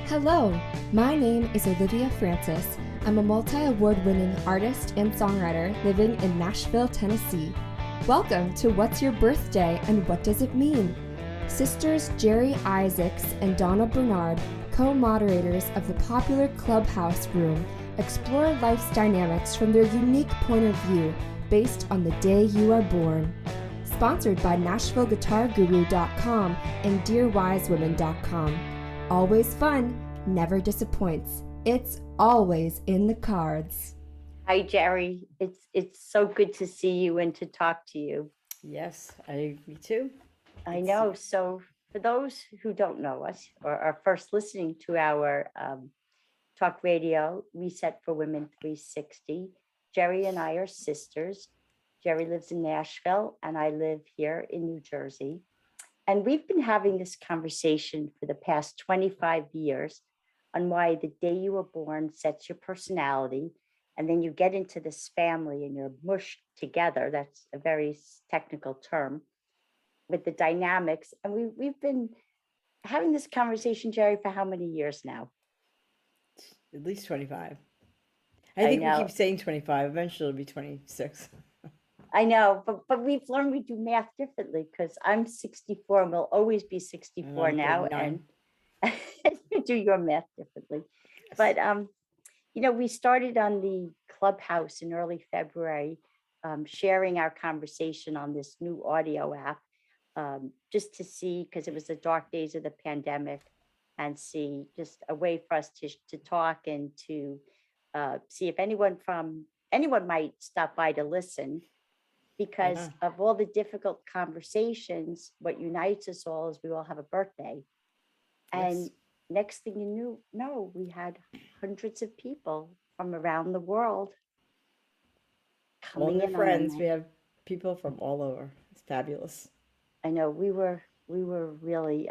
Hello, my name is Olivia Francis. I'm a multi-award-winning artist and songwriter living in Nashville, Tennessee. Welcome to What's Your Birthday and What Does It Mean? Sisters Jeri Isaacs and Donna Bernard, co-moderators of the popular Clubhouse Room, explore life's dynamics from their unique point of view based on the day you are born. Sponsored by NashvilleGuitarGuru.com and DearWiseWomen.com. Always fun, never disappoints. It's always in the cards. Hi, Jeri. It's so good to see you and to talk to you. Yes, me too. I know. So for those who don't know us or are first listening to our talk radio, Reset for Women 360, Jeri and I are sisters. Jeri lives in Nashville and I live here in New Jersey. And we've been having this conversation for the past 25 years on why the day you were born sets your personality. And then you get into this family and you're mushed together. That's a very technical term with the dynamics. And we've been having this conversation, Jeri, for how many years now? At least 25. I think we keep saying 25. Eventually it'll be 26. I know, but we've learned we do math differently because I'm 64 and will always be 64 now. 39. And you do your math differently. But, we started on the Clubhouse in early February, sharing our conversation on this new audio app, just to see, because it was the dark days of the pandemic, and see just a way for us to talk and to see if anyone might stop by to listen. Because of all the difficult conversations, what unites us all is we all have a birthday. And next thing you know, we had hundreds of people from around the world coming all in. Their friends. We have people from all over. It's fabulous. I know we were really,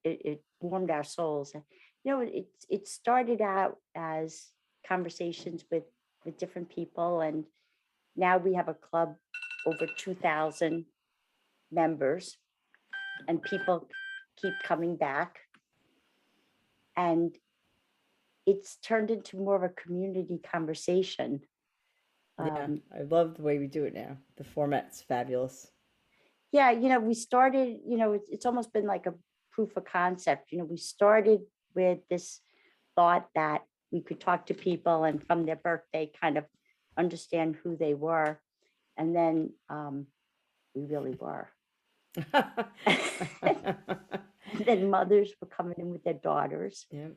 it warmed our souls. It started out as conversations with different people. And now we have a club over 2,000 members, and people keep coming back. And it's turned into more of a community conversation. Yeah, I love the way we do it now. The format's fabulous. Yeah, we started, it's almost been like a proof of concept. We started with this thought that we could talk to people and from their birthday kind of understand who they were. And then we really were. And then mothers were coming in with their daughters. Yeah.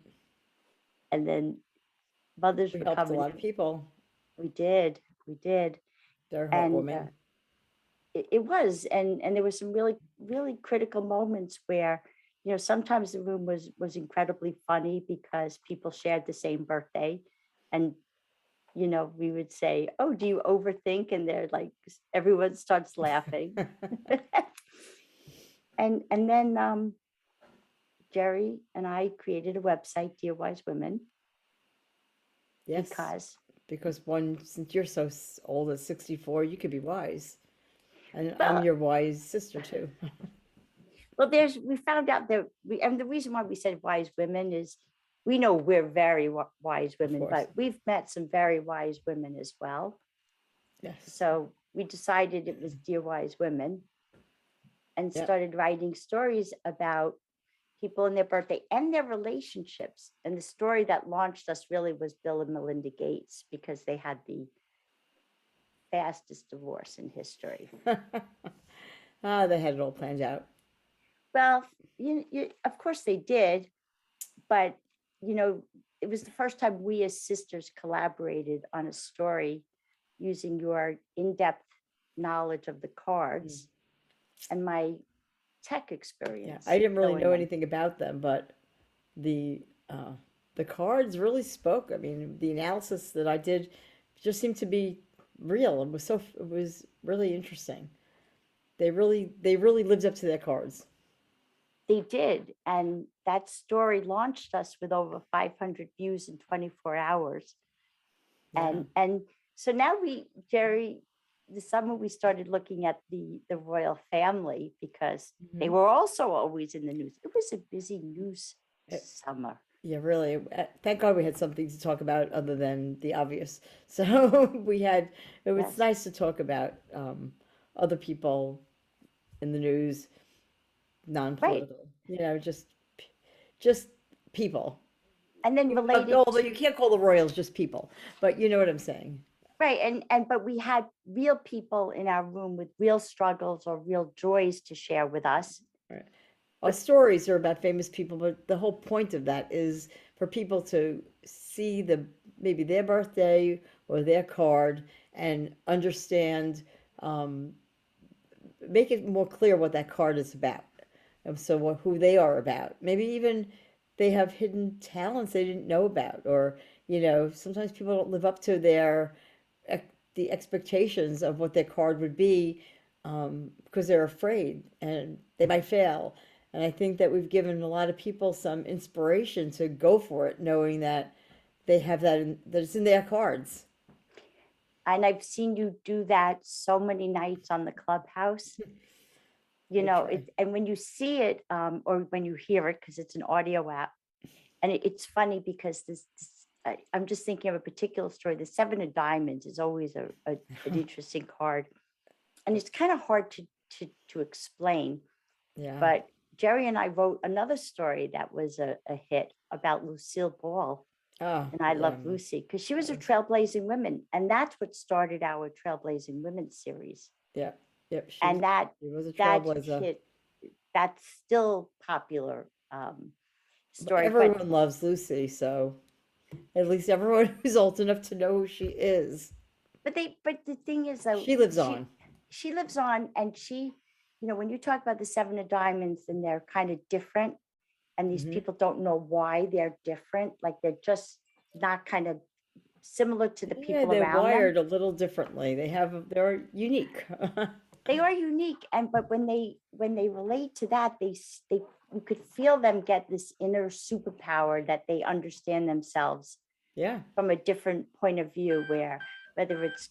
And then mothers we were helped coming. A lot of people. We did. They're heartwarming. It was, and there were some really, really critical moments where, sometimes the room was incredibly funny because people shared the same birthday, and we would say, "Oh, do you overthink?" And they're like, everyone starts laughing. and then Jeri and I created a website, Dear Wise Women. Yes, because since you're so old at 64, you could be wise, and I'm your wise sister too. Well, we found out that and the reason why we said wise women is we know we're very wise women, but we've met some very wise women as well. Yes. So we decided it was Dear Wise Women and started writing stories about people and their birthday and their relationships. And the story that launched us really was Bill and Melinda Gates, because they had the fastest divorce in history. They had it all planned out. Well, of course they did, but it was the first time we as sisters collaborated on a story using your in-depth knowledge of the cards and my tech experience. Yeah, I didn't really know anything about them, but the cards really spoke. I mean, the analysis that I did just seemed to be real. It was really interesting. They really lived up to their cards. They did. And that story launched us with over 500 views in 24 hours. Yeah. And so now Jeri, this summer we started looking at the royal family because they were also always in the news. It was a busy news summer. Yeah, really. Thank God we had something to talk about other than the obvious. So it was Yes, nice to talk about other people in the news, right. non-political, just people. And then related Although you can't call the Royals just people, but you know what I'm saying. right. And but we had real people in our room with real struggles or real joys to share with us. Right. Our But stories are about famous people, but the whole point of that is for people to see maybe their birthday or their card and understand, um, make it more clear what that card is about. And so who they are about. Maybe even they have hidden talents they didn't know about, or sometimes people don't live up to the expectations of what their card would be, because they're afraid and they might fail. And I think that we've given a lot of people some inspiration to go for it, knowing that they have that it's in their cards. and I've seen you do that so many nights on the Clubhouse. I try. It and when you see it, or when you hear it, because it's an audio app, and it's funny because I'm just thinking of a particular story. The Seven of Diamonds is always an interesting card, and it's kind of hard to explain. Yeah. But Jeri and I wrote another story that was a hit about Lucille Ball, Oh, and I yeah. love Lucy because she was a Yes. trailblazing woman, and that's what started our Trailblazing Women series. Yeah. Yep. And She was a that trailblazer. hit, that's still popular But story. But everyone loves Lucy, so at least everyone who's old enough to know who she is. but the thing is though, She lives on. she lives on, and when you talk about the Seven of Diamonds, and they're kind of different, and these Hmm. people don't know why they're different, like they're just not kind of similar to the Yeah, people they're around them. wired a little differently. They're unique. They are unique, but when they relate to that, they you could feel them get this inner superpower that they understand themselves Yeah, from a different point of view, where whether it's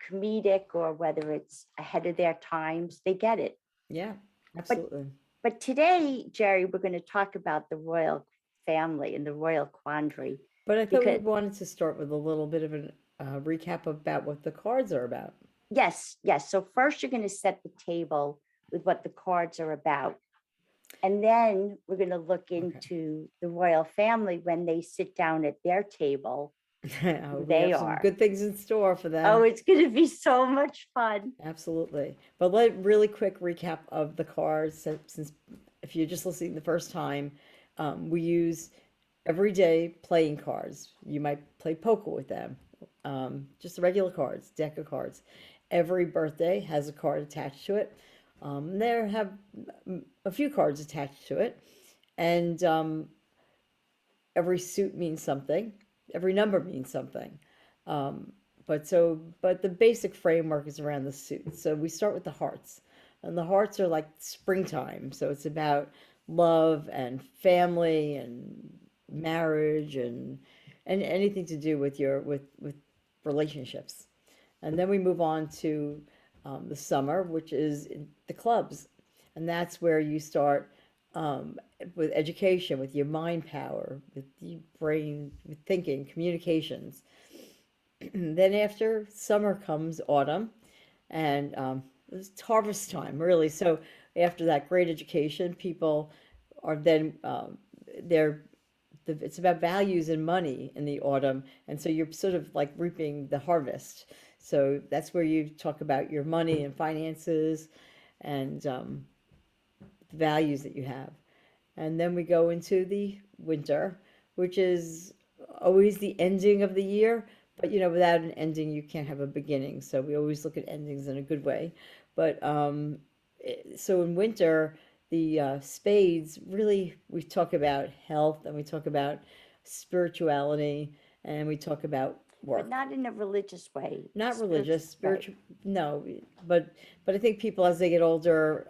comedic or whether it's ahead of their times, they get it. yeah, But absolutely. but today, Jeri, we're going to talk about the royal family and the royal quandary. But I thought we Because wanted to start with a little bit of a recap about what the cards are about. yes. So first you're going to set the table with what the cards are about. And then we're going to look Okay. into the royal family when they sit down at their table, who We they have some are. good things in store for Oh, them. it's going to be so much fun. Absolutely. But really quick recap of the cards, since if you're just listening the first time, we use everyday playing cards. You might play poker with them. Just the regular cards, deck of cards. Every birthday has a card attached to it. There have a few cards attached to it, and every suit means something. Every number means something. Um, but the basic framework is around the suit. So we start with the hearts, and the hearts are like springtime. So it's about love and family and marriage and anything to do with with relationships. And then we move on to the summer, which is the clubs, and that's where you start, with education, with your mind power, with the brain, with thinking, communications. Then after summer comes autumn, and it's harvest time, really. So after that great education, people are then, they're it's about values and money in the autumn, and so you're sort of like reaping the harvest. So that's where you talk about your money and finances and the values that you have. And then we go into the winter, which is always the ending of the year. But without an ending, you can't have a beginning. So we always look at endings in a good way. But so in winter, the spades really, we talk about health, and we talk about spirituality, and we talk about But work. not in a religious way. Not religious, Right. spiritual. No, but I think people as they get older,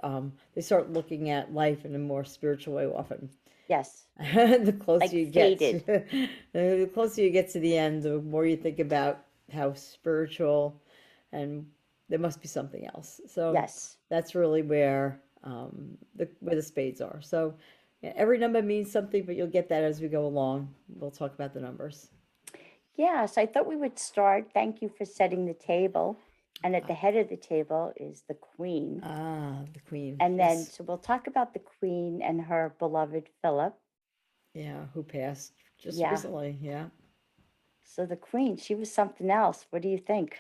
they start looking at life in a more spiritual way often. Yes. The closer Like you get, faded. the closer you get to the end, the more you think about how spiritual, and there must be something else. So Yes. that's really where the spades are. So Yeah, every number means something, but you'll get that as we go along. We'll talk about the numbers. Yes, I thought we would start. Thank you for setting the table. And at the head of the table is the Queen. Ah, the Queen. And then, Yes. so we'll talk about the Queen and her beloved Philip. Yeah, who passed just Yeah. recently. Yeah. So the Queen, she was something else. What do you think?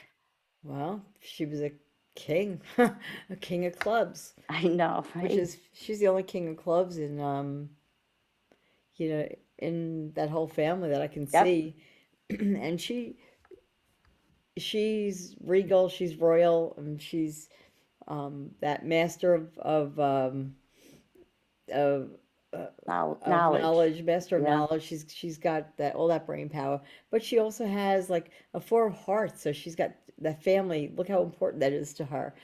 Well, she was a king, a king of clubs, I know, which right? is she's the only king of clubs in in that whole family that I can Yep. see. And she's regal, she's royal, and she's that master of Knowledge. master of Yeah. knowledge. She's got that all that brain power, but she also has like a four of hearts. So she's got that family. Look how important that is to her,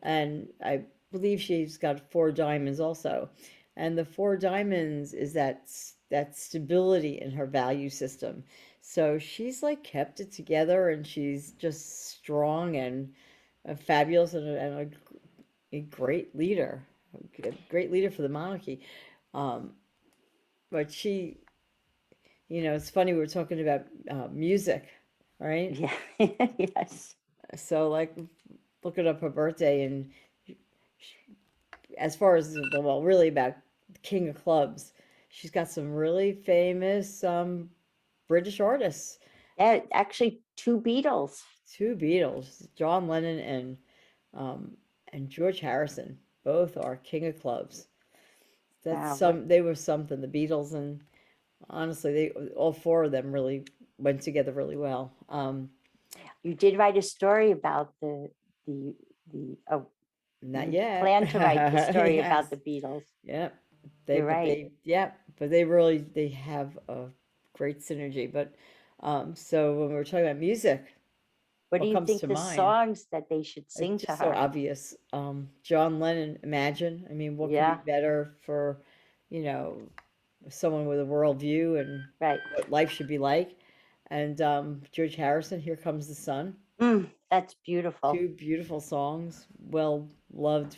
and I believe she's got four diamonds also, and the four diamonds is that stability in her value system. So she's like kept it together, and she's just strong and fabulous and a great leader, a great leader for the monarchy. Um, but she, it's funny, we were talking about music, right? Yeah. Yes. So, like, looking up her birthday, and as far as, well, really about King of Clubs, she's got some really famous British artists. Yeah, actually, two Beatles. Two Beatles, John Lennon and George Harrison, both are King of Clubs. That's Wow. they were something, the Beatles, and honestly, they all four of them really went together really well. You did write a story about the oh, Not you yet. plan to write the story Yes. about the Beatles. Yeah, You're right. but they really they have a great synergy. But so when we were talking about music, What do you comes think to the mind? songs that they should sing It's to just so her? obvious. John Lennon, Imagine. I mean, what could Yeah. be better for, you know, someone with a worldview and Right. what life should be like? And George Harrison, Here Comes the Sun. That's beautiful. Two beautiful songs, well loved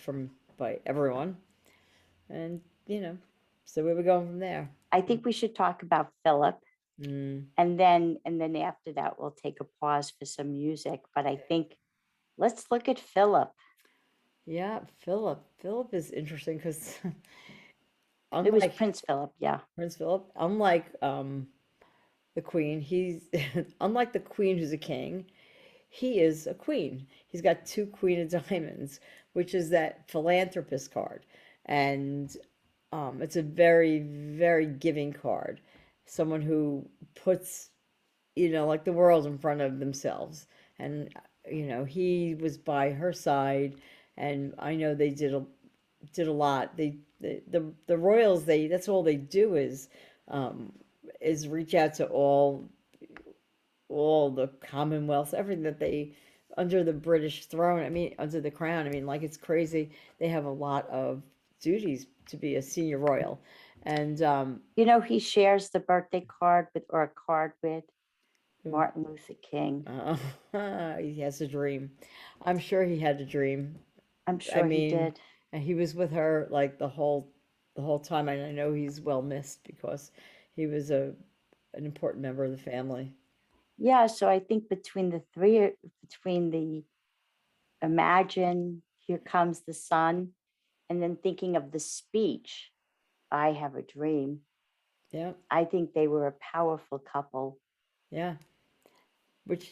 by everyone. And, so we were going from there. I think we should talk about Philip. Mm. And then after that, we'll take a pause for some music. But I think let's look at Philip. Yeah, Philip. Philip is interesting because It was unlike Prince Philip, yeah. Prince Philip, unlike the Queen, he's unlike the Queen who's a king, he is a queen. He's got two Queen of Diamonds, which is that philanthropist card. And it's a very, very giving card. Someone who puts, like the world in front of themselves. And, he was by her side. And I know they did a lot. The royals, that's all they do is reach out to all the commonwealths, everything that they under the British throne. I mean, under the crown. I mean, like it's crazy. They have a lot of duties to be a senior royal, and he shares the birthday card or a card with Martin Luther King. He has a dream. I'm sure he had a dream. I'm sure he did. And he was with her like the whole time, and I know he's well missed because he was an important member of the family. Yeah, so I think between the Imagine, Here Comes the Sun, and then thinking of the speech, I Have a Dream. Yeah. I think they were a powerful couple. Yeah. Which,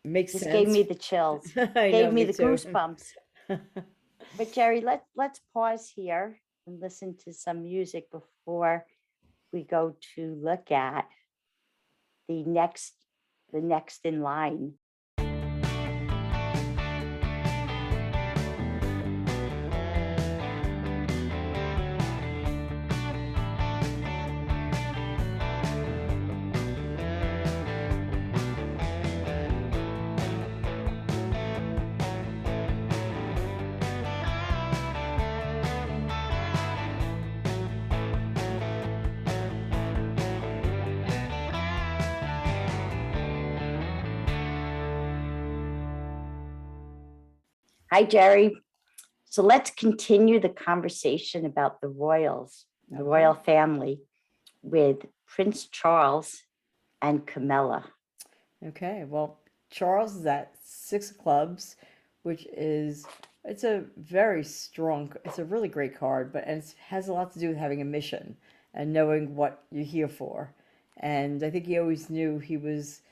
makes Just sense. gave me the chills. Gave me the goosebumps. But Jeri, let's pause here and listen to some music before we go to look at the next in line. Hi, Jeri. So let's continue the conversation about the royals, the royal family, with Prince Charles and Camilla. Okay, well, Charles is at 6 of clubs, which is, it's a very strong, it's a really great card, but and it has a lot to do with having a mission and knowing what you're here for. And I think he always knew he was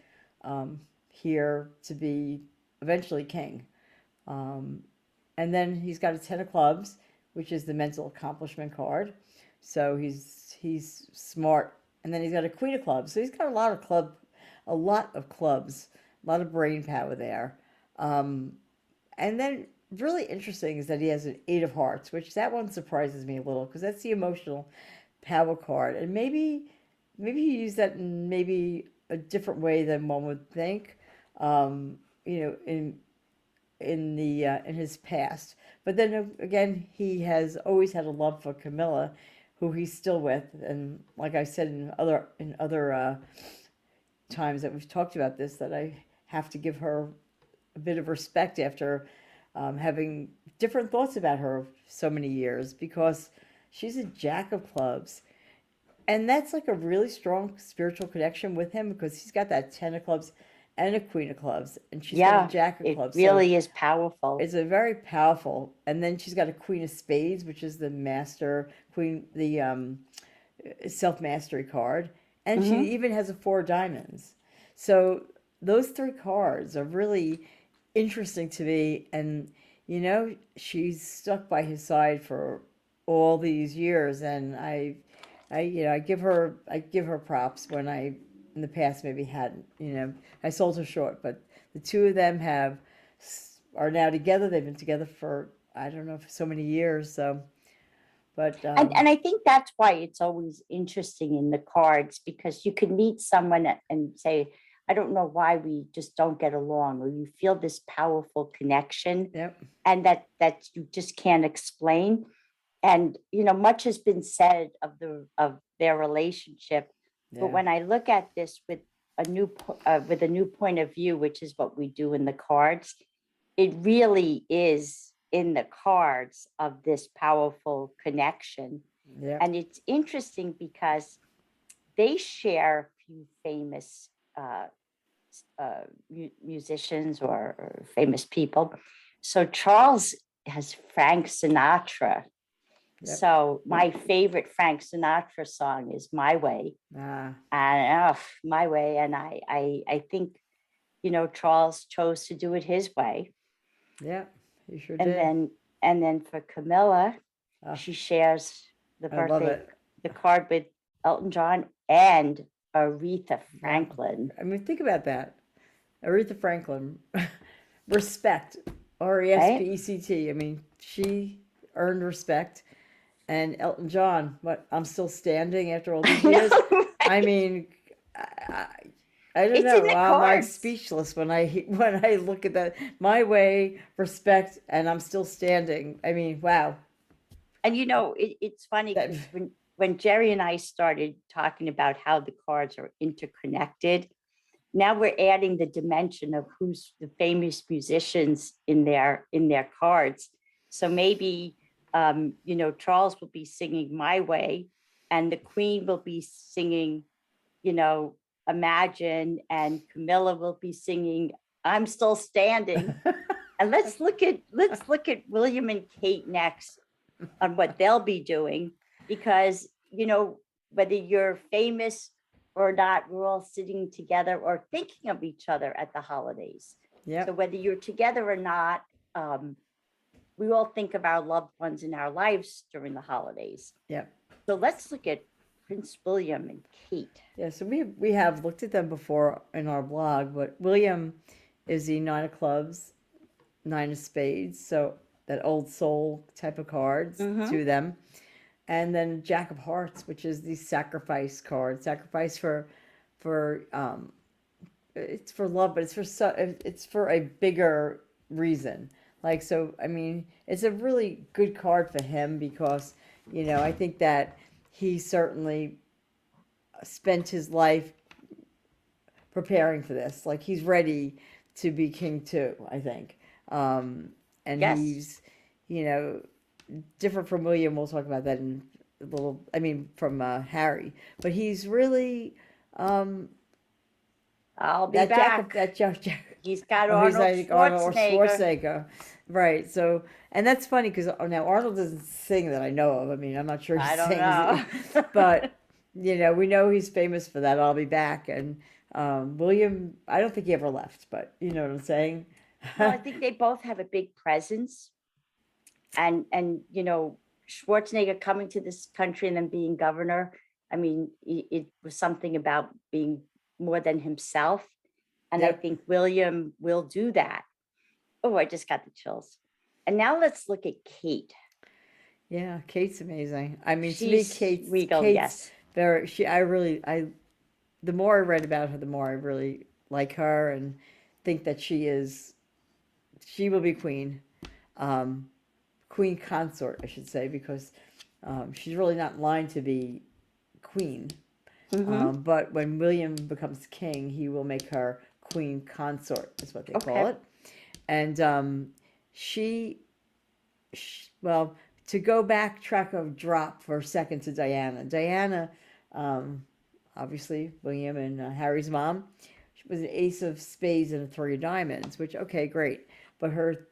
here to be eventually king. And then he's got a 10 of clubs, which is the mental accomplishment card. So he's smart. And then he's got a queen of clubs. So he's got a lot of clubs, a lot of brain power there. And then really interesting is that he has an 8 of hearts, which that one surprises me a little because that's the emotional power card. And maybe he used that in maybe a different way than one would think. In his past. But then again, he has always had a love for Camilla, who he's still with. And like I said in other times that we've talked about this, that I have to give her a bit of respect after having different thoughts about her so many years, because she's a jack of clubs. And that's like a really strong spiritual connection with him, because he's got that 10 of clubs and a queen of clubs, and she's got a jack of clubs. It really is powerful. It's a very powerful, and then she's got a queen of spades, which is the master queen, the self-mastery card, and she even has a 4 of diamonds. So those 3 cards are really interesting to me, and she's stuck by his side for all these years, and I give her props when I in the past maybe hadn't. I sold her short, but the 2 of them are now together. They've been together for, I don't know, for so many years. So, but and I think that's why it's always interesting in the cards, because you can meet someone and say, I don't know why we just don't get along, or you feel this powerful connection, and that you just can't explain. And much has been said of their relationship. But when I look at this with a new point of view, which is what we do in the cards, it really is in the cards of this powerful connection. And it's interesting because they share a few famous musicians or famous people. So Charles has Frank Sinatra. So my favorite Frank Sinatra song is "My Way," and "My Way," and I think Charles chose to do it his way. Yeah, he sure did. And then for Camilla, she shares the card with Elton John and Aretha Franklin. I mean, think about that, Aretha Franklin, respect, R-E-S-P-E-C-T. I mean, she earned respect. And Elton John, I'm still standing after all these years. I mean, I don't know. I'm like speechless when I look at that. My Way, respect, and I'm still standing. I mean, wow. And it's funny because when Jeri and I started talking about how the cards are interconnected, now we're adding the dimension of who's the famous musicians in their cards. So maybe Charles will be singing "My Way," and the Queen will be singing, "Imagine," and Camilla will be singing "I'm Still Standing." And let's look at William and Kate next on what they'll be doing, because whether you're famous or not, we're all sitting together or thinking of each other at the holidays. So whether you're together or not, we all think of our loved ones in our lives during the holidays. So let's look at Prince William and Kate. So we have looked at them before in our blog, but William is the 9 of clubs, 9 of spades, so that old soul type of cards, 2 of them. And then Jack of Hearts, which is the sacrifice card. Sacrifice for it's for love, but it's for a bigger reason. So, I mean, it's a really good card for him because, I think that he certainly spent his life preparing for this. He's ready to be king too, I think. And you know, different from William. We'll talk about that in a little. I mean, from Harry, but he's really I'll be that back. Jack. He's got Oh, he's Arnold like Arnold or Schwarzenegger. Schwarzenegger, right? So, and that's funny because now Arnold doesn't sing that I know of. I mean, I'm not sure he I don't sings, know. but we know he's famous for that. I'll be back, and William. I don't think he ever left, but you know what I'm saying. Well, I think they both have a big presence, and Schwarzenegger coming to this country and then being governor. I mean, it was something about being more than himself, and I Yep. think William will do that. Oh, I just got the chills. And now let's look at Kate. Yeah, Kate's amazing. I mean, to me, She's regal, Kate's yes. very. I the more I read about her, the more I really like her and think that she will be queen, um, queen consort, I should say, because she's really not in line to be queen. Mm-hmm. But when William becomes king, he will make her queen consort, is what they call Okay. it. And she, well, to go backtrack a drop for a second to Diana. Diana, um, obviously, William and Harry's mom, she was an ace of spades and a three of diamonds, which, okay, great. But her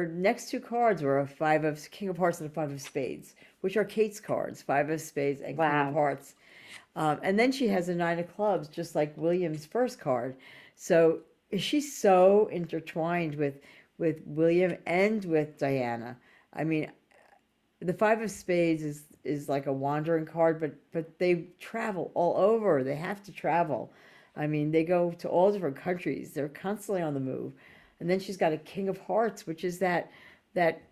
next two cards were a five of king of hearts and a five of spades, which are Kate's cards, five of spades and king of Wow. hearts. And then she has a nine of clubs, just like William's first card. So she's so intertwined with William and with Diana. I mean, the five of spades is like a wandering card, but they travel all over. They have to travel. I mean, they go to all different countries. They're constantly on the move. And then she's got a king of hearts, which is that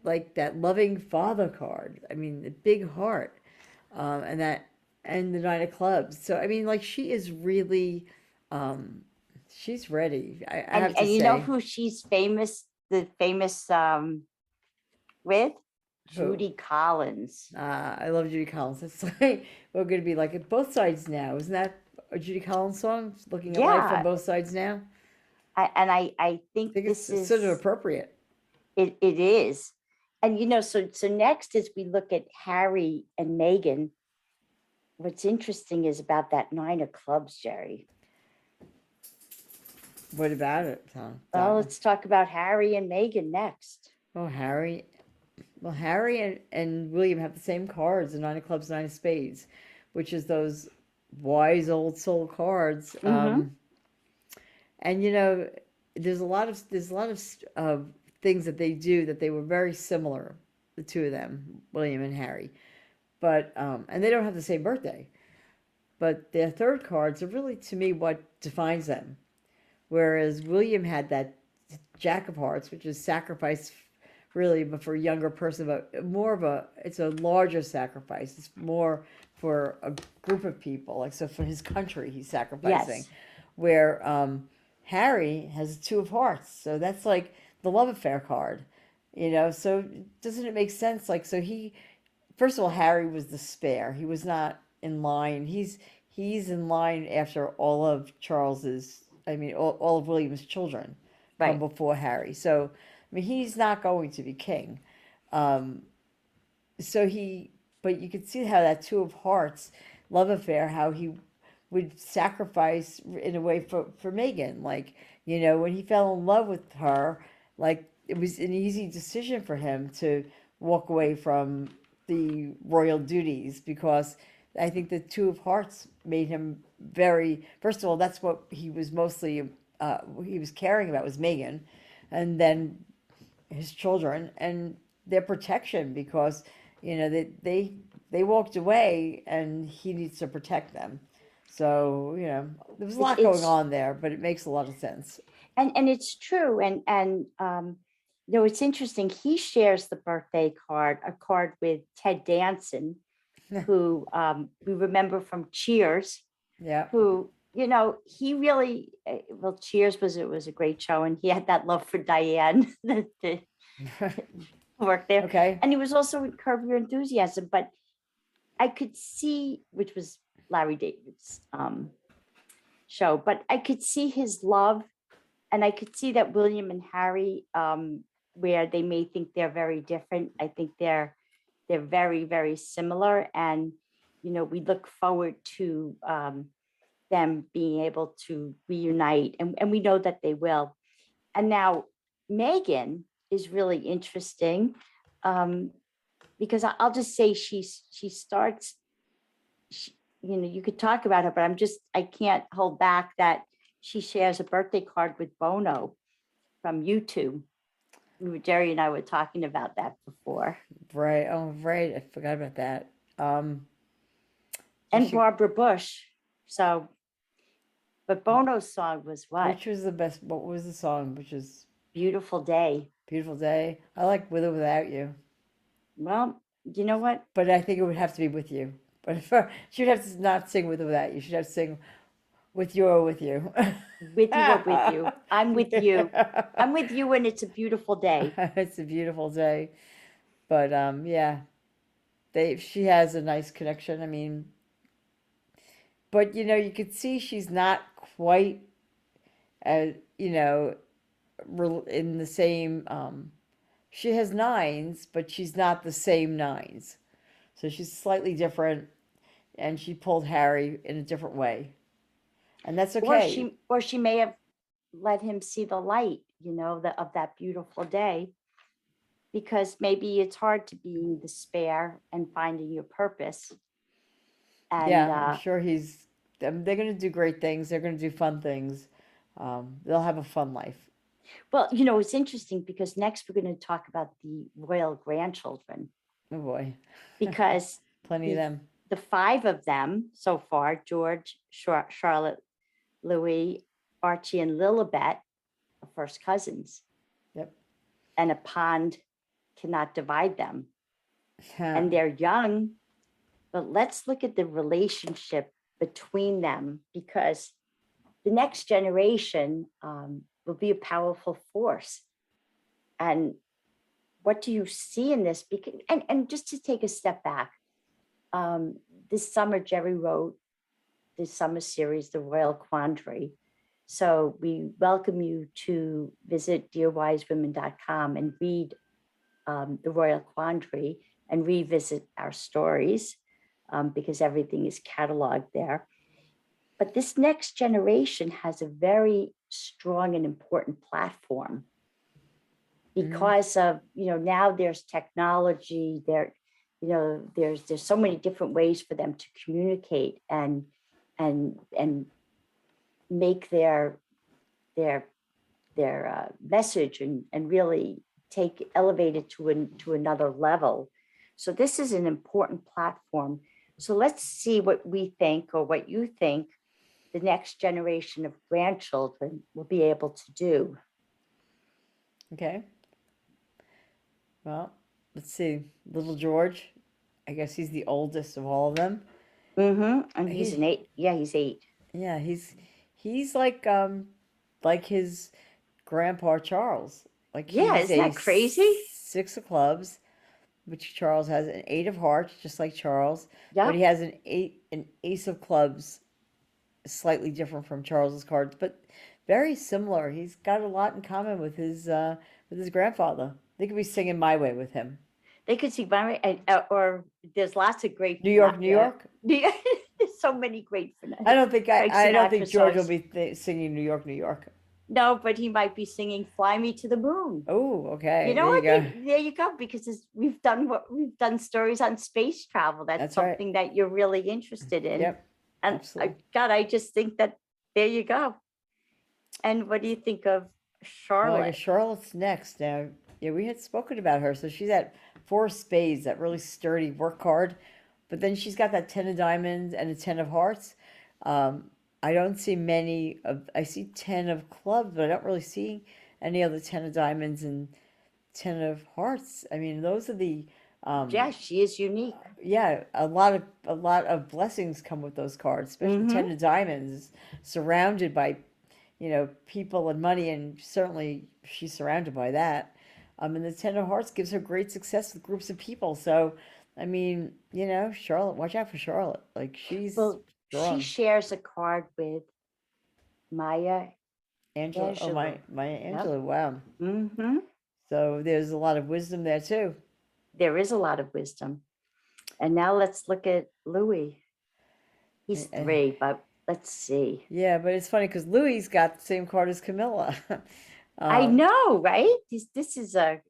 like that loving father card. I mean, the big heart, and the nine of clubs. So I mean, like she is really, she's ready. I have to And you say. know who she's famous with? Who? Judy Collins. I love Judy Collins. It's like we're going to be like at both sides now. Isn't that a Judy Collins song? Looking at life from Yeah. both sides now. I think I think this it's is sort of appropriate. it is. And so next as we look at Harry and Meghan, what's interesting is about that nine of clubs, Jeri. What about it, Tom? Well, let's talk about Harry and Meghan next. Oh, Harry. Well, Harry and William have the same cards, the nine of clubs, nine of spades, which is those wise old soul cards. Mhm. And there's a lot of things that they do that they were very similar, the two of them, William and Harry. But and they don't have the same birthday. But their third cards are really, to me, what defines them. Whereas William had that Jack of Hearts, which is sacrifice, really, but for a younger person, but it's a larger sacrifice. It's more for a group of people, like so for his country, he's sacrificing. Yes. Where Harry has two of hearts, so that's like the love affair card, So doesn't it make sense? Like, so first of all, Harry was the spare. He was not in line. He's in line after all of Charles's. I mean, all of William's children come Right. before Harry. So, I mean, he's not going to be king. But you could see how that two of hearts love affair, how he would sacrifice in a way for Meghan. Like, when he fell in love with her, like it was an easy decision for him to walk away from the royal duties because I think the two of hearts made him first of all, that's what he was mostly, he was caring about was Meghan, and then his children and their protection because, they walked away and he needs to protect them. So, there was a lot going on there, but it makes a lot of sense. And it's true. And it's interesting. He shares the birthday card, a card with Ted Danson, who we remember from Cheers. Yeah. Who, he really, Cheers was a great show, and he had that love for Diane that worked there. Okay. And he was also in Curb Your Enthusiasm, but I could see, which was Larry David's show, but I could see his love, and I could see that William and Harry where they may think they're very different. I think they're very, very similar. And, we look forward to them being able to reunite, and we know that they will. And now Megan is really interesting, because I'll just say she starts, you could talk about her, but I can't hold back that she shares a birthday card with Bono from YouTube. Jeri and I were talking about that before. Right. Oh, right. I forgot about that. And she- Barbara Bush. So, but Bono's song was what? Which was the best? What was the song? Which is Beautiful Day. Beautiful Day. I like With or Without You, Well, you know what? but I think it would have to be With You. But she'd have to not sing With or Without You. She'd have to sing With You or With You. With you or with you. I'm with you. I'm with you, and it's a beautiful day. It's a beautiful day. But yeah, she has a nice connection. I mean, but you could see she's not quite, in the same. She has nines, but she's not the same nines. So she's slightly different, and she pulled Harry in a different way, and that's okay. Or she may have let him see the light, of that beautiful day, because maybe it's hard to be in despair and finding your purpose. And Yeah, I'm sure they're going to do great things. They're going to do fun things. They'll have a fun life. well, it's interesting because next we're going to talk about the royal grandchildren, Oh boy, because plenty of them. the 5 of them so far, George, Charlotte, Louis, Archie, and Lilibet, are first cousins. Yep. And a pond cannot divide them. And they're young, but let's look at the relationship between them, because the next generation will be a powerful force. And what do you see in this? And just to take a step back, this summer, Jeri wrote the summer series, The Royal Quandary. So we welcome you to visit dearwisewomen.com and read The Royal Quandary and revisit our stories, because everything is cataloged there. But this next generation has a very strong and important platform because of, now there's technology there, there's so many different ways for them to communicate and make their message and really elevate it to another level. So this is an important platform. So let's see what we think, or what you think the next generation of grandchildren will be able to do. Okay. Well, let's see. Little George, I guess he's the oldest of all of them. Mm-hmm. And he's an 8. Yeah, he's 8. Yeah, he's like his grandpa Charles. Like, yeah, isn't that crazy? 6 of clubs, which Charles has, an 8 of hearts, just like Charles. Yeah. But he has an ace of clubs, slightly different from Charles's cards, but very similar. He's got a lot in common with his grandfather. They could be singing My Way with him. They could see My Way, or there's lots of great New York. There's so many great. I don't think George will be singing New York. No, but he might be singing "Fly Me to the Moon." Oh, okay. You know what? There you go. Because we've done stories on space travel. That's something that you're really interested in. Yep. And I just think that there you go. And what do you think of Charlotte? Well, Charlotte's next. Now, yeah, we had spoken about her. So she's at 4 of spades, that really sturdy work card. But then she's got that 10 of diamonds and a 10 of hearts. I don't see I see 10 of clubs, but I don't really see any other 10 of diamonds and 10 of hearts. I mean, those are the... yeah, she is unique. Yeah, a lot of blessings come with those cards, especially 10 of diamonds, surrounded by, people and money, and certainly she's surrounded by that. And the 10 of hearts gives her great success with groups of people. So, I mean, Charlotte, watch out for Charlotte. Like, she's strong. She shares a card with Maya Angelou. Oh, Maya Angelou. Wow. Mm-hmm. So there's a lot of wisdom there too. There is a lot of wisdom. And now let's look at Louis. He's Eh, 3, but let's see. Yeah, but it's funny because Louis got the same card as Camilla. I um, know, right? This is but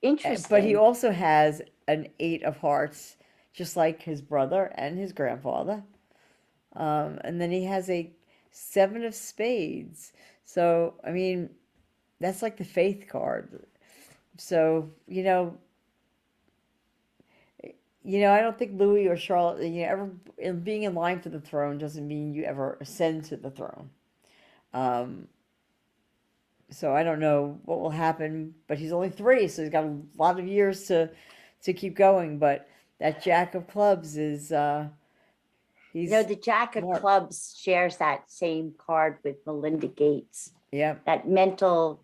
he interesting. also has an 8 of hearts, just like his brother and his grandfather. And then he has a 7 of spades. So, I mean, that's like the faith card. So, I don't think Louis or Charlotte, ever being in line for the throne doesn't mean you ever ascend to the throne. Um, so I don't know what will happen, but he's only 3, so he's got a lot of years to keep going. But that Jack of Clubs is he's The Jack of smart. Clubs shares that same card with Melinda Gates, Yep, that mental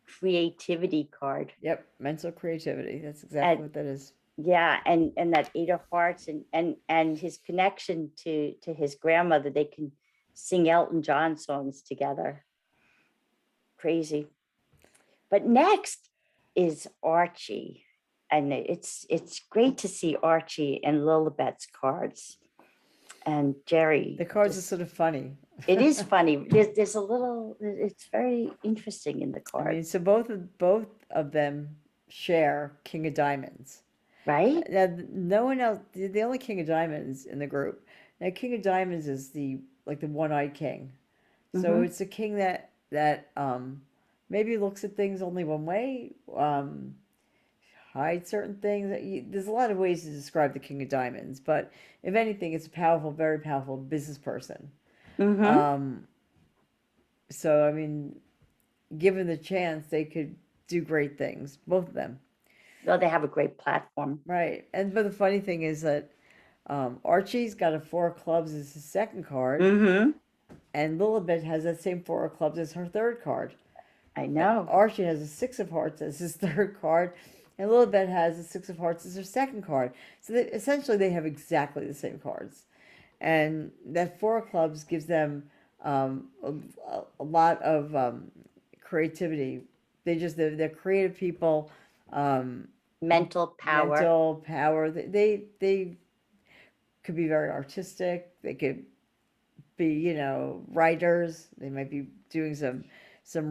creativity card. yep. Mental creativity. That's exactly And what that is. yeah, and that 8 of hearts, and his connection to his grandmother. They can sing Elton John songs together. Crazy. But next is Archie. And it's great to see Archie and Lilibet's cards. And Jeri, The cards are sort of funny. it is funny. There's a little, it's very interesting in the I mean, cards, so both of them share King of Diamonds. right? Now, no one else, the only King of Diamonds in the group. Now, King of Diamonds is the one-eyed king. So Hmm. it's a king that maybe looks at things only one way, hides certain things. There's a lot of ways to describe the King of Diamonds, but if anything, it's a powerful, very powerful business person. Hmm. Um, so I mean, given the chance, they could do great things, both of them. Well, they have a great platform. Right. But the funny thing is that Archie's got a 4 of clubs as his second card, Hmm. and Lilibet has that same 4 of clubs as her third card. I know. Archie has a 6 of hearts as his third card, and Lilibet has a 6 of hearts as her second card. So essentially, they have exactly the same cards, and that 4 of clubs gives them a lot of creativity. They're creative people. Um, Mental power. Mental power. They could be very artistic. They could be, writers. They might be doing some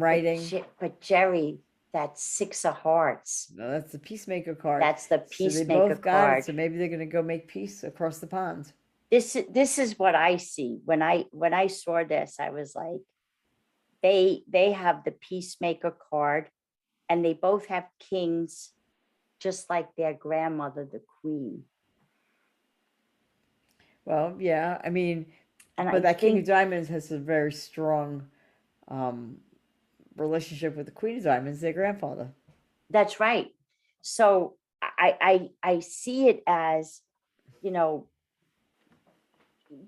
writing. But Jeri, that's 6 of hearts. No, that's the peacemaker card. That's the So they peacemaker both got it. card. So maybe they're going to go make peace across the pond. This is what I see. When I saw this, I was like, they have the peacemaker card, and they both have kings, just like their grandmother, the queen. Well, yeah. I mean, And but I that King of think Diamonds has a very strong um, relationship with the Queen of Diamonds, their grandfather. that's right. So I see it as, you know,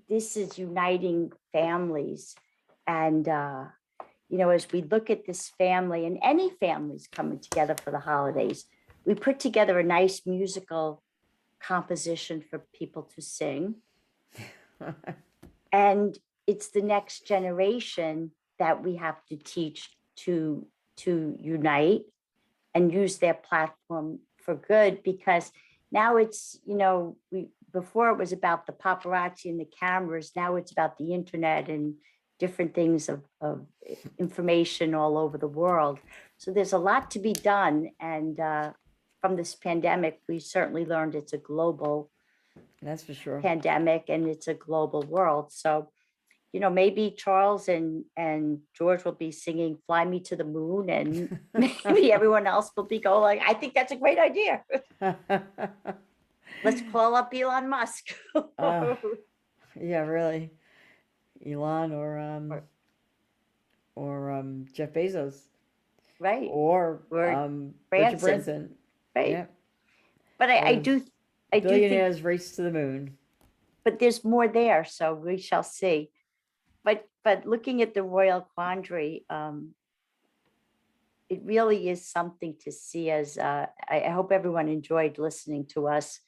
this is uniting families. And as we look at this family, and any families coming together for the holidays, we put together a nice musical composition for people to sing. And it's the next generation that we have to teach to unite and use their platform for good, because now it's, before it was about the paparazzi and the cameras. Now it's about the internet and different things of information all over the world. So there's a lot to be done. And from this pandemic, we certainly learned it's a global That's for sure. pandemic, and it's a global world. So, maybe Charles and George will be singing "Fly Me to the Moon," and maybe everyone else will be going, I think that's a great idea. Let's call up Elon Musk. Yeah, really. Elon or Jeff Bezos Right. or Or Richard Branson. Branson. Right. Yeah. But I do think, Billionaires race to the moon. but there's more there, so we shall see. But looking at the Royal Quandary, it really is something to see. As I hope everyone enjoyed listening to us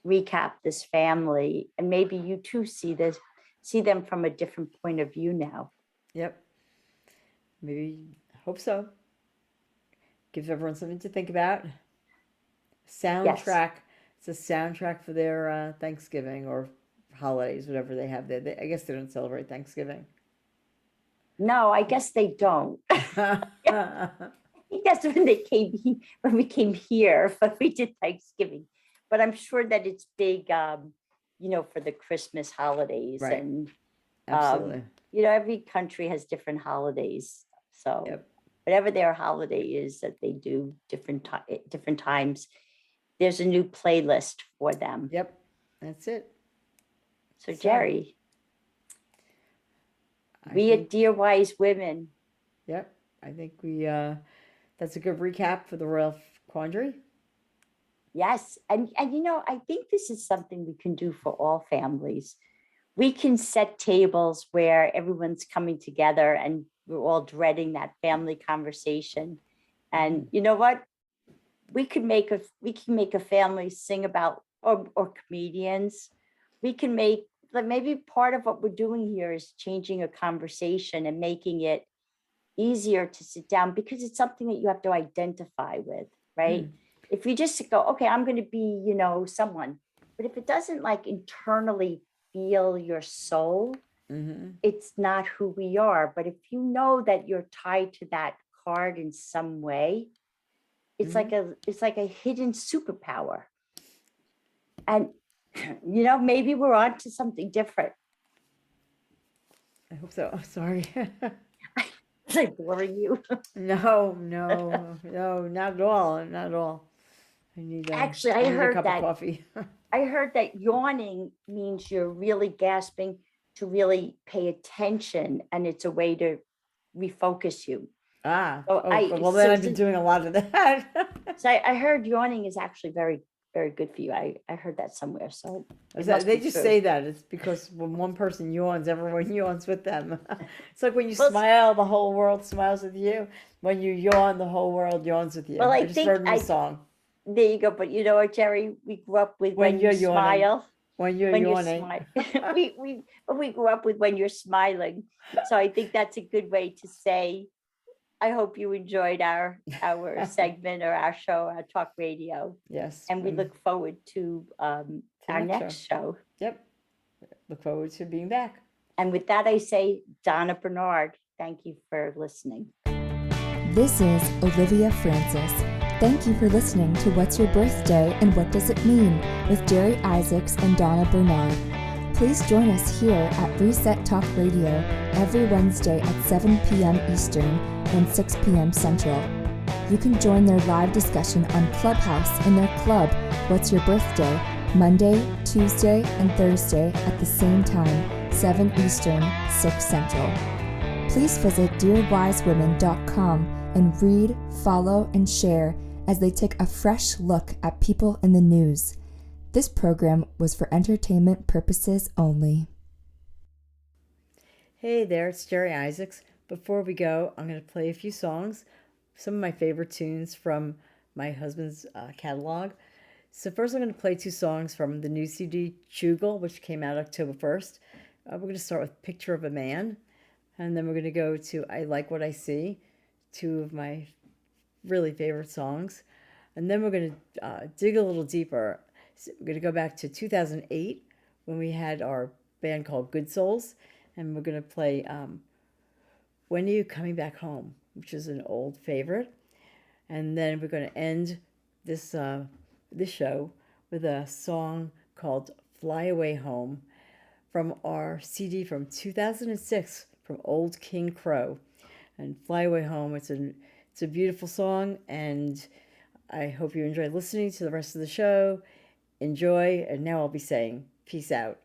recap this family, and maybe you too see them from a different point of view now. Yep. Maybe hope so. Gives everyone something to think about. Soundtrack. It's a soundtrack for their Thanksgiving or holidays, whatever they have there. I guess they don't celebrate Thanksgiving. No, I guess they don't. I think that's when we came here, but we did Thanksgiving. But I'm sure that it's big, for the Christmas holidays. Right. And, Absolutely. every country has different holidays. So Yep. whatever their holiday is that they do different times, there's a new playlist for them. Yep. That's it. So Jeri, we at Dear Wise Women. Yep. I think that's a good recap for the Royal Quandary. Yes. And I think this is something we can do for all families. We can set tables where everyone's coming together and we're all dreading that family conversation. And you know what? We can make a family sing about, or comedians. We can make, like, maybe part of what we're doing here is changing a conversation and making it easier to sit down, because it's something that you have to identify with, right? If you just go, okay, I'm going to be, someone, but if it doesn't like internally feel your soul, it's not who we are. But if you know that you're tied to that card in some way, it's like a hidden superpower. And maybe we're on to something different. I hope so. Oh, sorry. Was I boring you? No, not at all. Not at all. I need Actually, I need heard a cup that. of coffee. I heard that yawning means you're really gasping to really pay attention, and it's a way to refocus you. I've been doing a lot of that. So I heard yawning is actually very, very good for you. I heard that somewhere. So They just say that. It's because when one person yawns, everyone yawns with them. It's like when you smile, the whole world smiles with you. When you yawn, the whole world yawns with you. Well, I just heard the song. There you go. But you know what, Jeri? We grew up with when you smile. When you're yawning. We grew up with when you're smiling. So I think that's a good way to say, I hope you enjoyed our segment or our show, our talk radio. Yes. And we look forward to our next show. Yep. Look forward to being back. And with that, I say, Donna Bernard, thank you for listening. This is Olivia Francis. Thank you for listening to What's Your Birthday and What Does It Mean with Jeri Isaacs and Donna Bernard. Please join us here at Reset Talk Radio every Wednesday at 7 p.m. Eastern and 6 p.m. Central. You can join their live discussion on Clubhouse in their club, What's Your Birthday, Monday, Tuesday, and Thursday at the same time, 7 Eastern, 6 Central. Please visit DearWiseWomen.com and read, follow, and share as they take a fresh look at people in the news. This program was for entertainment purposes only. Hey there, it's Jeri Isaacs. Before we go, I'm going to play a few songs, some of my favorite tunes from my husband's catalog. So first I'm going to play 2 songs from the new CD, Choogle, which came out October 1st. We're going to start with Picture of a Man, and then we're going to go to I Like What I See, 2 of my really favorite songs. And then we're going to dig a little deeper. So we're going to go back to 2008 when we had our band called Good Souls, and we're going to play When Are You Coming Back Home, which is an old favorite. And then we're going to end this show with a song called Fly Away Home from our CD from 2006 from Old King Crow. And Fly Away Home, it's a beautiful song, and I hope you enjoy listening to the rest of the show. Enjoy, and now I'll be saying peace out.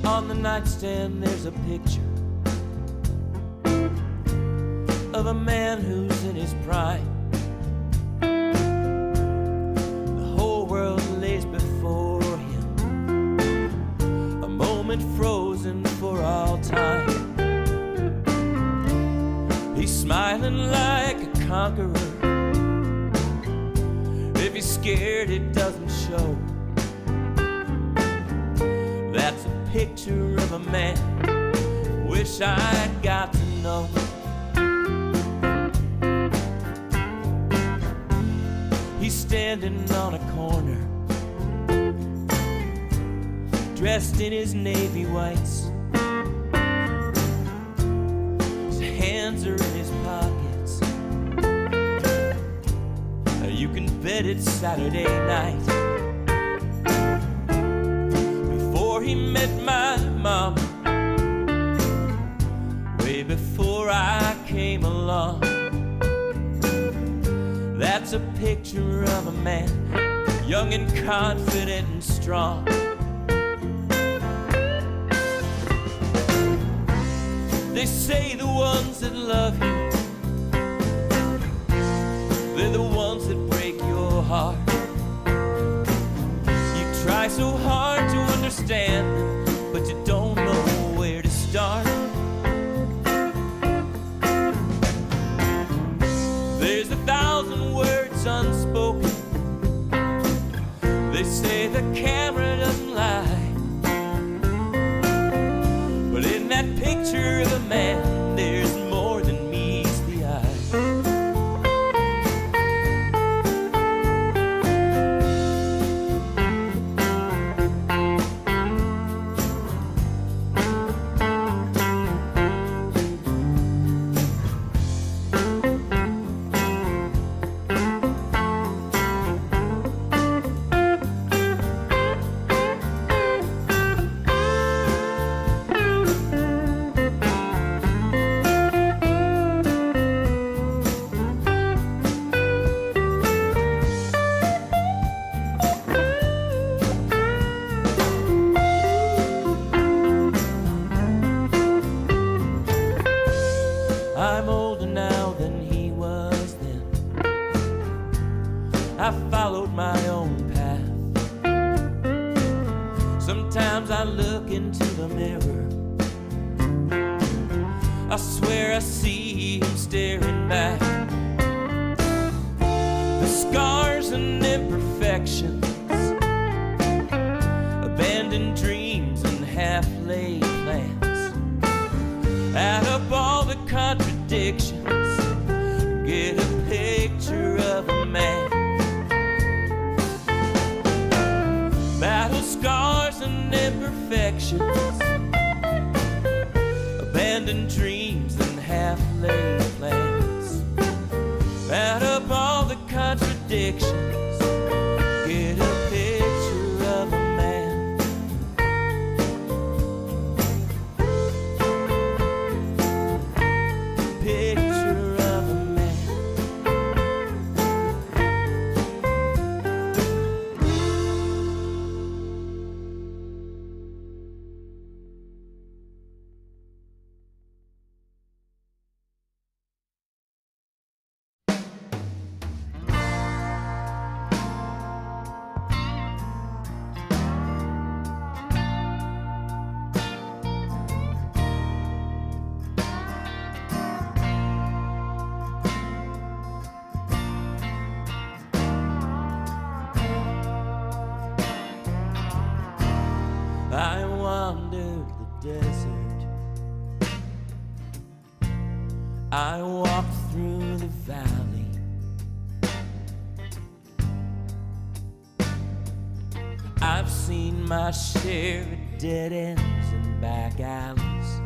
On the nightstand there's a picture of a man who's in his prime. The whole world lays before him, a moment moment frozen for all time. He's smiling like a conqueror. If he's scared, it doesn't show. That's a picture of a man wish I'd got to know. He's standing on a corner, dressed in his navy whites. His hands are in his pockets. You can bet it's Saturday night. Before he met my mom, way before I came along. That's a picture of a man, young and confident and strong. They say the ones that love you, they're the ones that break your heart. You try so hard to understand them, but you don't know where to start. There's 1,000 words unspoken. They say the camera doesn't lie, but in that picture of a man, there's more than meets the eye. I'm older now than he was then. I followed my own path. Sometimes I look into the mirror, I swear I see him staring back. The scars and imperfections, abandoned dreams and half-laid plans, add up all the contradictions, get a picture of a man. Battle scars and imperfections, abandoned dreams and half-laid plans, add up all the contradictions, get a picture of a man. Picture of a man. I wandered the desert, I walked through the valley, I've seen my share of dead ends and back alleys,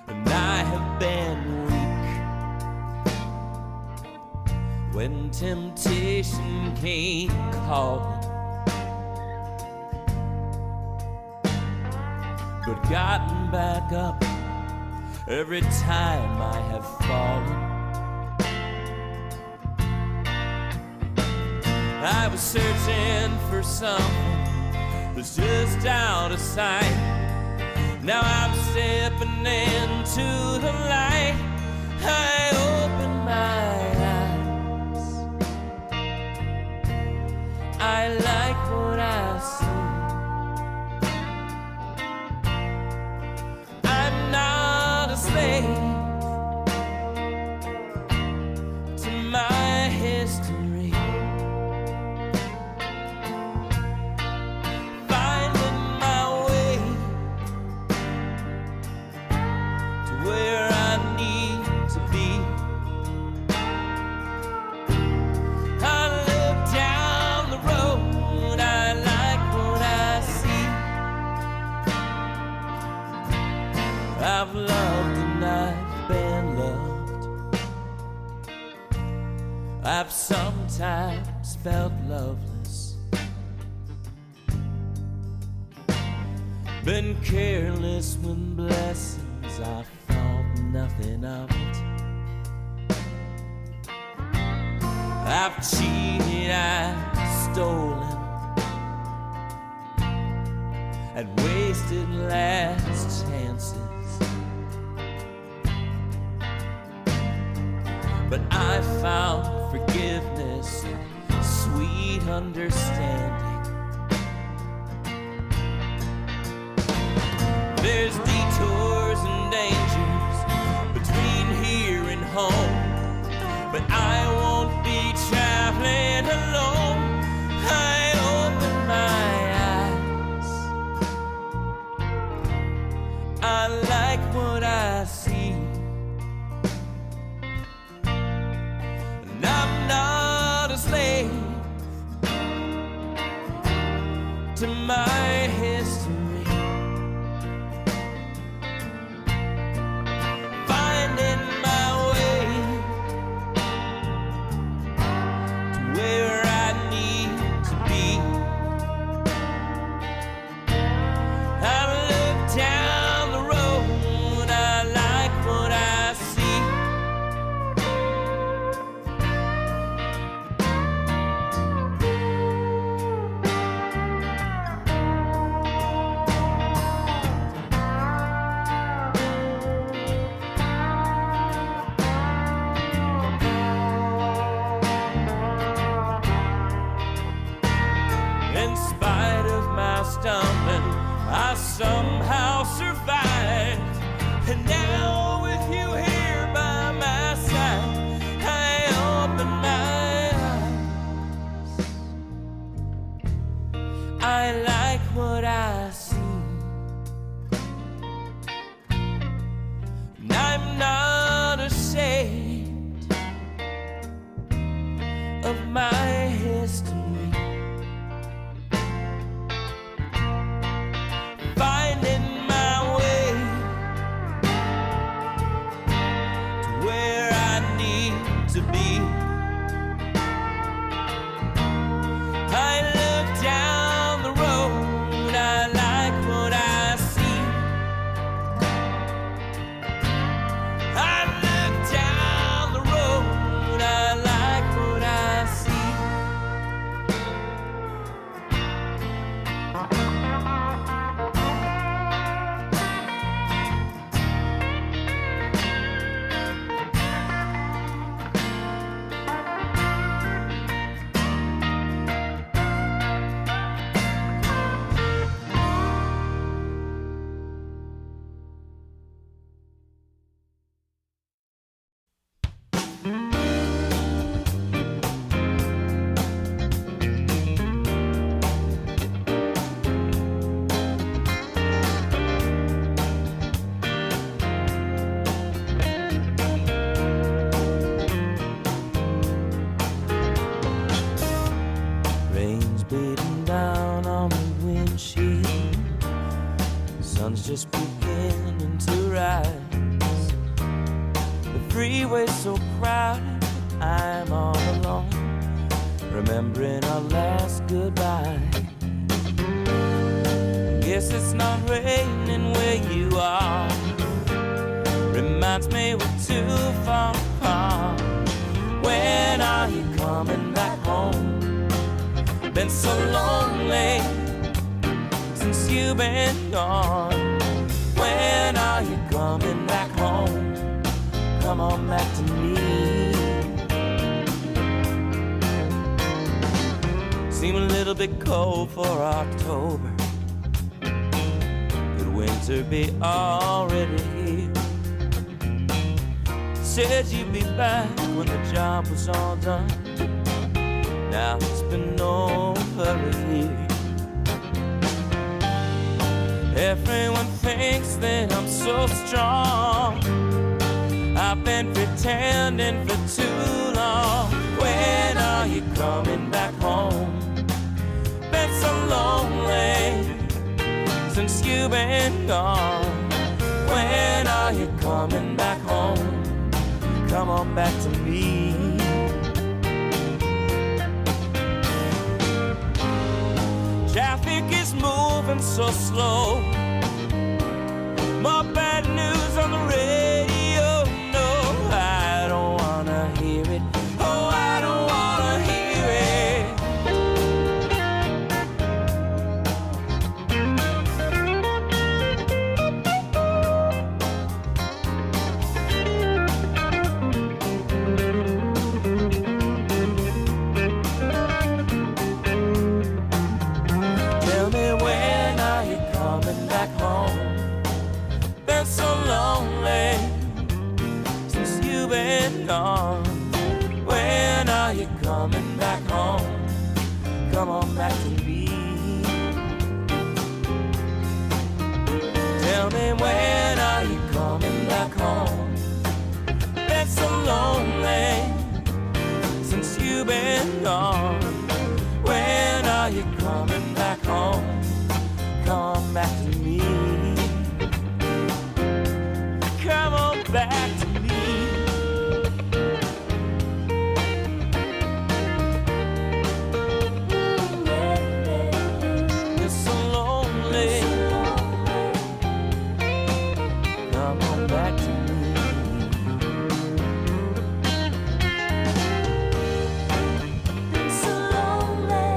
and I have been weak when temptation came calling, but gotten back up every time I have fallen. I was searching for something that's just out of sight. Now I'm stepping into the light. I open my eyes, I like what I see. I've sometimes felt loveless, been careless when blessings I thought nothing of it. I've cheated, I've stolen, and wasted last chances. But I found forgiveness and sweet understanding. There's detours and dangers between here and home, but I won't be traveling alone. I open my eyes, I like what I see, and I'm not a slave to my history. Finding my way to where I need to be. I look down the road, I like what I see. In spite of my stumbling, I somehow survived. And now with you here by my side, I open my eyes. I like what I see, and I'm not ashamed of my history. Finding my way to where I need to be. I look down the road, I like what I see. I look down the road, I like what I see. Rain's beating down on the windshield, the sun's just beginning to rise. The freeway's so crowded, I'm all alone, remembering our last goodbye. Guess it's not raining where you are, reminds me we're too far apart. When are you coming back home? Been so lonely since you've been gone. When are you coming back home? Come on back to me. Seem a little bit cold for October, could winter be already here? Said you'd be back when the job was all done. Now it's been over a year. Everyone thinks that I'm so strong, I've been pretending for too long. When are you coming back home? Been so lonely since you've been gone. When are you coming back home? Come on back to me. traffic is moving so slow. More bad news on the radio. No, I don't wanna hear it. Oh, I don't wanna hear it. Tell me, when are you coming back home? Been so lonely since you've been gone. When are you coming back home? Come on back to me. Tell me, when are you coming back home? Been so lonely since you've been gone. When are you coming back home? Come back to me. Come on back to me. It's so lonely. Come on back to me. So lonely.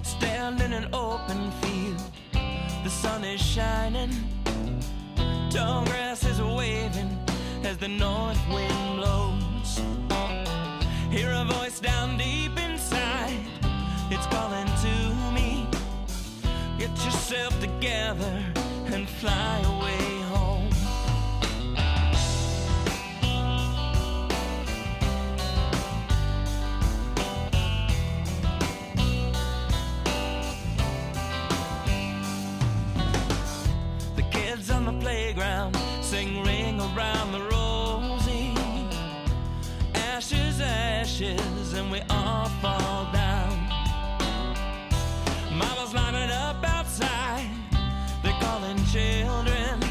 Stand in an open field, the sun is shining, tall grass is waving as the north wind blows. Hear a voice down deep inside, it's calling to me. Get yourself together and fly away home. The kids on the playground sing Ring Around the Rosie. Ashes, ashes, and we all fall down. Mama's lining up outside, they're calling children.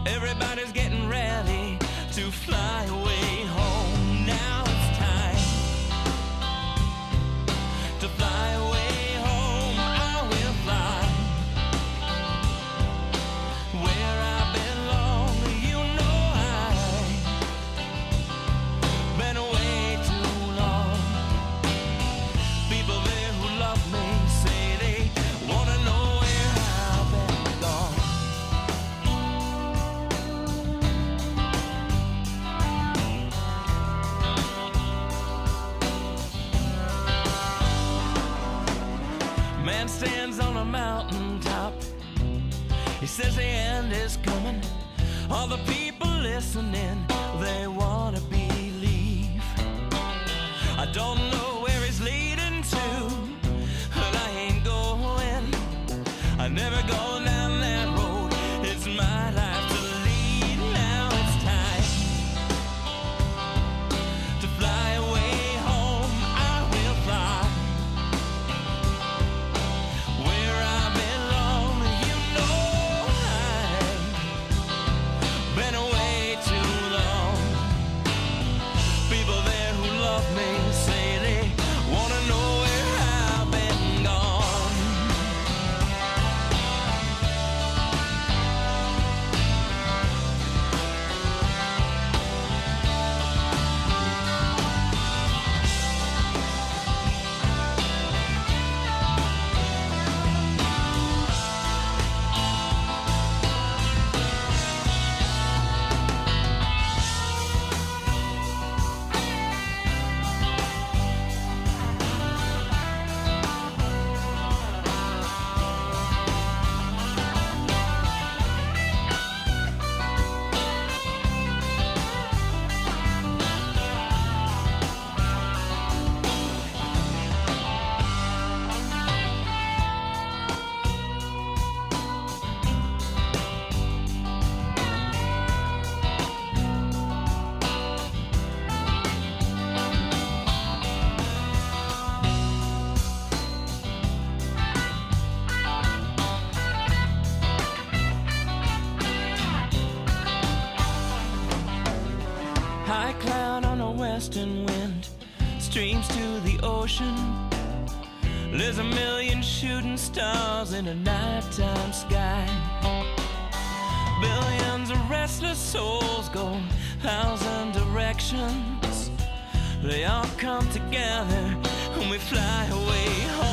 Everybody's getting ready to fly away home. Now it's time to fly away home. I will fly where I belong. You know I've been away too long. People there who love me say they wanna know where I've been gone. Man stands on a mountaintop. He says the end is coming. All the people listening, they wanna believe. I don't know where he's leading to, but I ain't going. I never go down that road. It's my life to lead. Now it's time to fly away home. I will fly where I belong. You know I've been away too long. People there who love me say they wanna know where I've been gone. western wind streams to the ocean. There's a million shooting stars in a nighttime sky. Billions of restless souls go 1,000 directions. They all come together when we fly away home.